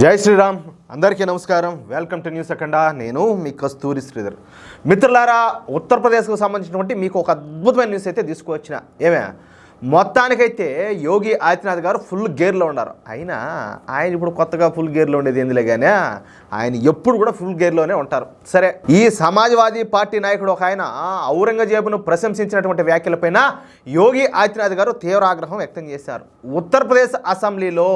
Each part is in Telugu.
జై శ్రీరామ్. అందరికీ నమస్కారం. వెల్కమ్ టు న్యూస్ అఖండ. నేను మీ కస్తూరి శ్రీధర్. మిత్రులారా, ఉత్తరప్రదేశ్కు సంబంధించినటువంటి మీకు ఒక అద్భుతమైన న్యూస్ అయితే తీసుకువచ్చిన. మొత్తానికైతే యోగి ఆదిత్యనాథ్ గారు ఫుల్ గేర్లో ఉన్నారు. అయినా ఆయన ఇప్పుడు కొత్తగా ఫుల్ గేర్లో ఉండేది ఎందులే కానీ ఆయన ఎప్పుడు కూడా ఫుల్ గేర్లోనే ఉంటారు. సరే, ఈ సమాజ్వాదీ పార్టీ నాయకుడు ఒక ఆయన ఔరంగజేబును ప్రశంసించినటువంటి వ్యాఖ్యలపైన యోగి ఆదిత్యనాథ్ గారు తీవ్ర ఆగ్రహం వ్యక్తం చేశారు. ఉత్తరప్రదేశ్ అసెంబ్లీలో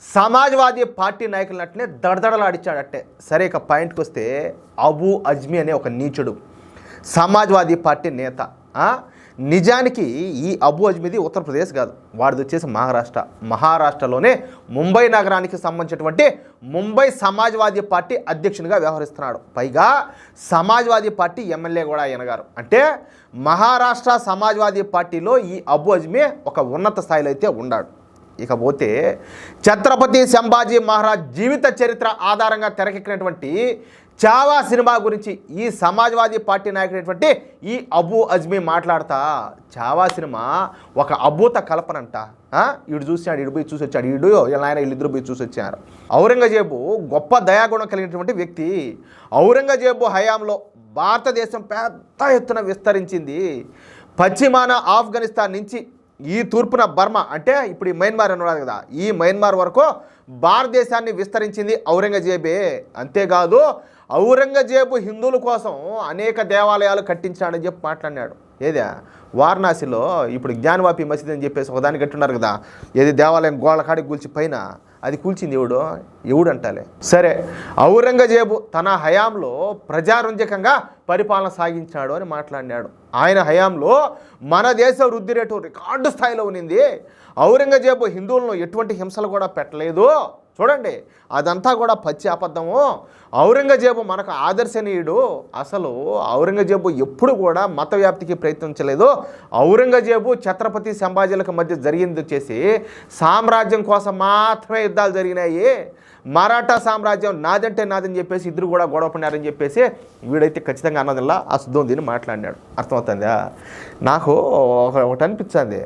సమాజ్వాదీ పార్టీ నాయకులనట్లే దడదడలాడిచ్చాడట్టే. సరే, ఇక పాయింట్కి వస్తే అబూ అజ్మీ అనే ఒక నీచుడు సమాజ్వాదీ పార్టీ నేత. నిజానికి ఈ అబూ అజ్మీది ఉత్తరప్రదేశ్ కాదు, వాడిది వచ్చేసి మహారాష్ట్రలోనే ముంబై నగరానికి సంబంధించినటువంటి ముంబై సమాజ్వాదీ పార్టీ అధ్యక్షునిగా వ్యవహరిస్తున్నాడు. పైగా సమాజ్వాదీ పార్టీ ఎమ్మెల్యే కూడా ఆయన గారు. అంటే మహారాష్ట్ర సమాజ్వాదీ పార్టీలో ఈ అబూ అజ్మీ ఒక ఉన్నత స్థాయిలో అయితే ఉన్నాడు. ఇకపోతే ఛత్రపతి సంభాజీ మహారాజ్ జీవిత చరిత్ర ఆధారంగా తెరకెక్కినటువంటి చావా సినిమా గురించి ఈ సమాజ్వాదీ పార్టీ నాయకుడైనటువంటి ఈ అబూ అజ్మీ మాట్లాడతా, చావా సినిమా ఒక అద్భుత కల్పనంట. వీడు చూసాడు, వీడు పోయి చూసి వచ్చాడు, వీళ్ళిద్దరు పోయి చూసి వచ్చారు. ఔరంగజేబు గొప్ప దయాగుణం కలిగినటువంటి వ్యక్తి. ఔరంగజేబు హయాంలో భారతదేశం పెద్ద ఎత్తున విస్తరించింది. పశ్చిమాన ఆఫ్ఘనిస్తాన్ నుంచి ఈ తూర్పున బర్మా, అంటే ఇప్పుడు ఈ మయన్మార్ అన్నాడు కదా, ఈ మయన్మార్ వరకు భారతదేశాన్ని విస్తరించింది ఔరంగజేబే. అంతేకాదు, ఔరంగజేబు హిందువుల కోసం అనేక దేవాలయాలు కట్టించాడని చెప్పి మాట్లాడినాడు. ఏదా వారణాసిలో ఇప్పుడు జ్ఞానవాపి మసీద్ అని చెప్పేసి ఒకదాన్ని కట్టున్నారు కదా, ఏది దేవాలయం గోళ్ళకాడికి కూల్చి పైన అది కూల్చింది ఎవడు అంటాలే. సరే, ఔరంగజేబు తన హయాంలో ప్రజారంజకంగా పరిపాలన సాగించాడు అని మాట్లాడినాడు. ఆయన హయాంలో మన దేశ వృద్ధి రేటు రికార్డు స్థాయిలో ఉన్నింది. ఔరంగజేబు హిందువులను ఎటువంటి హింసలు కూడా పెట్టలేదు. చూడండి, అదంతా కూడా పచ్చి అబద్ధము. ఔరంగజేబు మనకు ఆదర్శనీయుడు. అసలు ఔరంగజేబు ఎప్పుడు కూడా మత వ్యాప్తికి ప్రయత్నించలేదు. ఔరంగజేబు ఛత్రపతి సంభాజీలకు మధ్య జరిగింది వచ్చేసి సామ్రాజ్యం కోసం మాత్రమే యుద్ధాలు జరిగినాయి. మరాఠా సామ్రాజ్యం నాదంటే నాదని చెప్పేసి ఇద్దరు కూడా గొడవ పడినారని చెప్పేసి వీడైతే ఖచ్చితంగా అన్నదిల్లా అశుద్ధం దీన్ని మాట్లాడినాడు. అర్థమవుతుందా? నాకు ఒకటి అనిపించింది,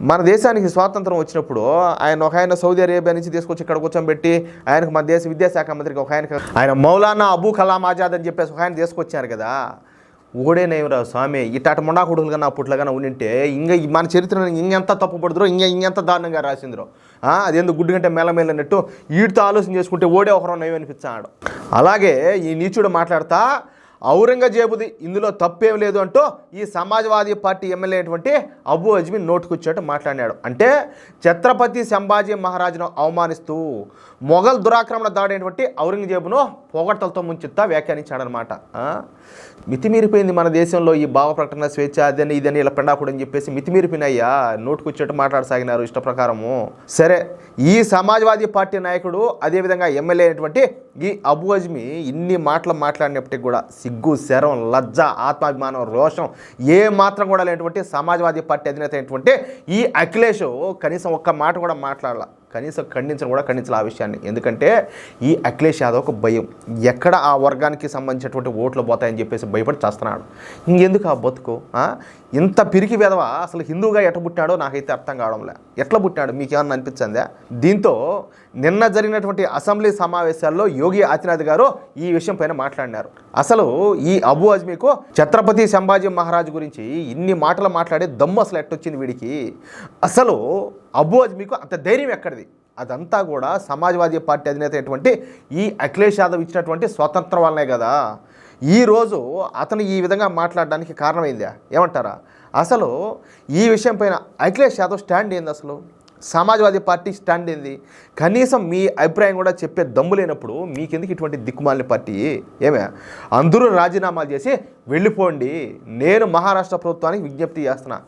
మన దేశానికి స్వాతంత్రం వచ్చినప్పుడు ఆయన సౌదీ అరేబియా నుంచి తీసుకొచ్చి ఇక్కడ కూర్చోబెట్టి ఆయనకు మన దేశ విద్యాశాఖ మంత్రికి ఆయన మౌలానా అబూ కలాం ఆజాద్ అని చెప్పేసి ఒక ఆయన తీసుకొచ్చారు కదా. ఓడేనేమరా స్వామి, ఇటాట మొండాకుడులు కన్నా అప్పట్లోగానే ఉండింటే ఇంకా మన చరిత్ర ఇంకెంత తప్పుపడుతురో ఇంకెంత దారుణంగా రాసిందిరో. అదేందుకు గుడ్డు గంటే మెల్లమెల్లన్నట్టు వీటితో ఆలోచన చేసుకుంటే ఓడే ఒకరో నయం అనిపించాడు. అలాగే ఈ నీచుడు మాట్లాడతా ఔరంగజేబుది ఇందులో తప్పేం లేదు అంటూ ఈ సమాజ్వాదీ పార్టీ ఎమ్మెల్యే అయినటువంటి అబూ అజ్మీ నోటుకొచ్చేట్టు మాట్లాడినాడు. అంటే ఛత్రపతి సంభాజీ మహారాజును అవమానిస్తూ మొఘల్ దురాక్రమణ దాడైనటువంటి ఔరంగజేబును పొగడ్తలతో ముంచెత్తా వ్యాఖ్యానించాడనమాట. మితిమీరిపోయింది మన దేశంలో ఈ భావ ప్రకటన స్వేచ్ఛ అదని ఇదని ఇలా పెండాకుడు అని చెప్పేసి మితిమీరిపోయినాయ్యా నోటుకొచ్చేట్టు మాట్లాడసాగినారు ఇష్ట ప్రకారము. సరే, ఈ సమాజ్వాదీ పార్టీ నాయకుడు అదేవిధంగా ఎమ్మెల్యే అయినటువంటి ఈ అబూ అజ్మీ ఇన్ని మాటలు మాట్లాడినప్పటికీ కూడా సిగ్గు, శరం, లజ్జ, ఆత్మాభిమానం, రోషం ఏ మాత్రం కూడా లేనటువంటి సమాజ్వాదీ పార్టీ అధినేత అయినటువంటి ఈ అఖిలేష్ కనీసం ఒక్క మాట కూడా మాట్లాడాల, కనీసం ఖండించాలి ఆ విషయాన్ని. ఎందుకంటే ఈ అఖిలేష్ యాదవ్ ఒక భయం, ఎక్కడ ఆ వర్గానికి సంబంధించినటువంటి ఓట్లు పోతాయని చెప్పేసి భయపడి చేస్తున్నాడు. ఇంకెందుకు ఆ బతుకు? ఇంత పిరికి వెధవ అసలు హిందూగా ఎట్లా పుట్టాడో నాకైతే అర్థం కావడంలే. ఎట్లా పుట్టాడు మీకేమన్నా అనిపించిందా? దీంతో నిన్న జరిగినటువంటి అసెంబ్లీ సమావేశాల్లో యోగి ఆదిత్యనాథ్ గారు ఈ విషయం పైన మాట్లాడినారు. అసలు ఈ అబూ అజ్మీకు ఛత్రపతి సంభాజీ మహారాజ్ గురించి ఇన్ని మాటలు మాట్లాడే దమ్ము అసలు ఎట్టొచ్చింది వీడికి? అసలు అబూ అజ్మీకు అంత ధైర్యం ఎక్కడిది? అదంతా కూడా సమాజ్వాదీ పార్టీ అధినేత అయినటువంటి ఈ అఖిలేష్ యాదవ్ ఇచ్చినటువంటి స్వతంత్రం వల్లనే కదా. ఈరోజు అతను ఈ విధంగా మాట్లాడడానికి కారణమైందా ఏమంటారా? అసలు ఈ విషయం పైన అఖిలేష్ యాదవ్ స్టాండ్ ఏంది? అసలు సమాజ్వాదీ పార్టీ స్టాండ్ ఏంది? కనీసం మీ అభిప్రాయం కూడా చెప్పే దమ్ము లేనప్పుడు మీకెందుకు ఇటువంటి దిక్కుమాలిన పార్టీ? అందరూ రాజీనామాలు చేసి వెళ్ళిపోండి. నేను మహారాష్ట్ర ప్రభుత్వానికి విజ్ఞప్తి చేస్తున్నా.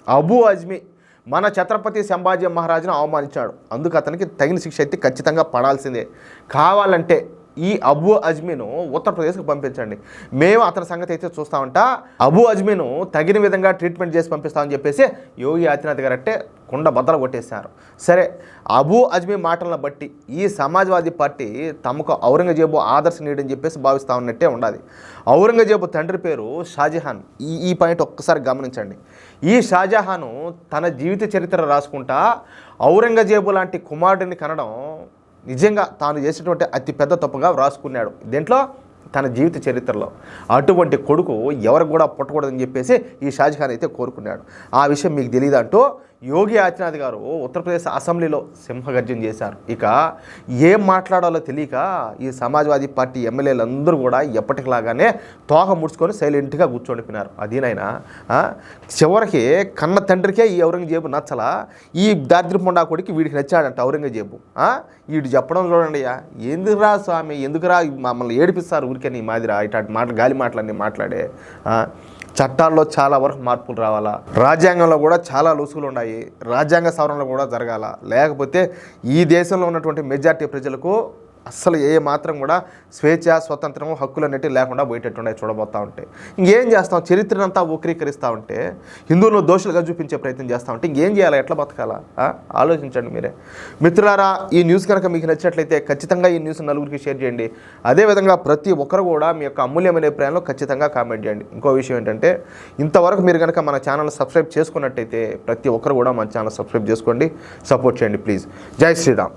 అబూ అజ్మీ మన ఛత్రపతి సంభాజీ మహారాజును అవమానించాడు, అందుకు అతనికి తగిన శిక్ష అయితే ఖచ్చితంగా పడాల్సిందే. కావాలంటే ఈ అబూ అజ్మీను ఉత్తరప్రదేశ్కి పంపించండి, మేము అతని సంగతి అయితే చూస్తామంట. అబూ అజ్మీను తగిన విధంగా ట్రీట్మెంట్ చేసి పంపిస్తామని చెప్పేసి యోగి ఆదిత్యనాథ్ గారు అంటే కుండ బద్దలు కొట్టేశారు. సరే, అబూ అజ్మీ మాటలను బట్టి ఈ సమాజ్వాదీ పార్టీ తమకు ఔరంగజేబు ఆదర్శనీయుడని చెప్పేసి భావిస్తూ ఉన్నట్టే ఉండాలి. ఔరంగజేబు తండ్రి పేరు షాజహాన్. ఈ పాయింట్ ఒక్కసారి గమనించండి. ఈ షాజహాను తన జీవిత చరిత్ర రాసుకుంటా ఔరంగజేబు లాంటి కుమారుడిని కనడం నిజంగా తాను చేసినటువంటి అతిపెద్ద తప్పుగా వ్రాసుకున్నాడు దేంట్లో తన జీవిత చరిత్రలో. అటువంటి కొడుకు ఎవరికి కూడా పుట్టకూడదని చెప్పేసి ఈ షాజహాన్ అయితే కోరుకున్నాడు. ఆ విషయం మీకు తెలియదు అంటూ యోగి ఆదిత్యనాథ్ గారు ఉత్తరప్రదేశ్ అసెంబ్లీలో సింహగర్జన చేశారు. ఇక ఏం మాట్లాడాలో తెలియక ఈ సమాజ్వాదీ పార్టీ ఎమ్మెల్యేలందరూ కూడా ఎప్పటికిలాగానే తోక ముడుచుకొని సైలెంట్గా కూర్చోండిపోయినారు. అదేనైనా చివరికి కన్న తండ్రికే ఈ ఔరంగజేబు నచ్చలా, ఈ దారిద్ర్యపుండా కొడుకు వీడికి నచ్చాడంట ఔరంగజేబు. వీడు చెప్పడం చూడండి, ఎందుకురా స్వామి, ఎందుకురా మమ్మల్ని ఏడిపిస్తారు ఊరికే ఈ మాదిరా ఇట్లాంటి మాటలు గాలి మాటలన్నీ మాట్లాడే. చట్టాల్లో చాలా వరకు మార్పులు రావాలా, రాజ్యాంగంలో కూడా చాలా లూసులు ఉన్నాయి, రాజ్యాంగ సవరణలు కూడా జరగాల. లేకపోతే ఈ దేశంలో ఉన్నటువంటి మెజార్టీ ప్రజలకు అస్సలు ఏ మాత్రం కూడా స్వేచ్ఛ స్వతంత్రం హక్కులు అనేవి లేకుండా పోయేటట్టున్నాయి చూడబోతూ ఉంటే. ఇంకేం చేస్తాం, చరిత్రనంతా వక్రీకరిస్తూ ఉంటే, హిందువులను దోషులుగా చూపించే ప్రయత్నం చేస్తూ ఉంటే ఇంకేం చేయాలా, ఎట్లా బతకాలా ఆలోచించండి మీరే. మిత్రులారా, ఈ న్యూస్ కనుక మీకు నచ్చినట్లయితే ఖచ్చితంగా ఈ న్యూస్ నలుగురికి షేర్ చేయండి. అదేవిధంగా ప్రతి ఒక్కరు కూడా మీ యొక్క అమూల్యమైన అభిప్రాయంలో ఖచ్చితంగా కామెంట్ చేయండి. ఇంకో విషయం ఏంటంటే, ఇంతవరకు మీరు కనుక మన ఛానల్ సబ్స్క్రైబ్ చేసుకున్నట్టయితే ప్రతి ఒక్కరు కూడా మన ఛానల్ సబ్స్క్రైబ్ చేసుకోండి, సపోర్ట్ చేయండి ప్లీజ్. జై శ్రీరామ్.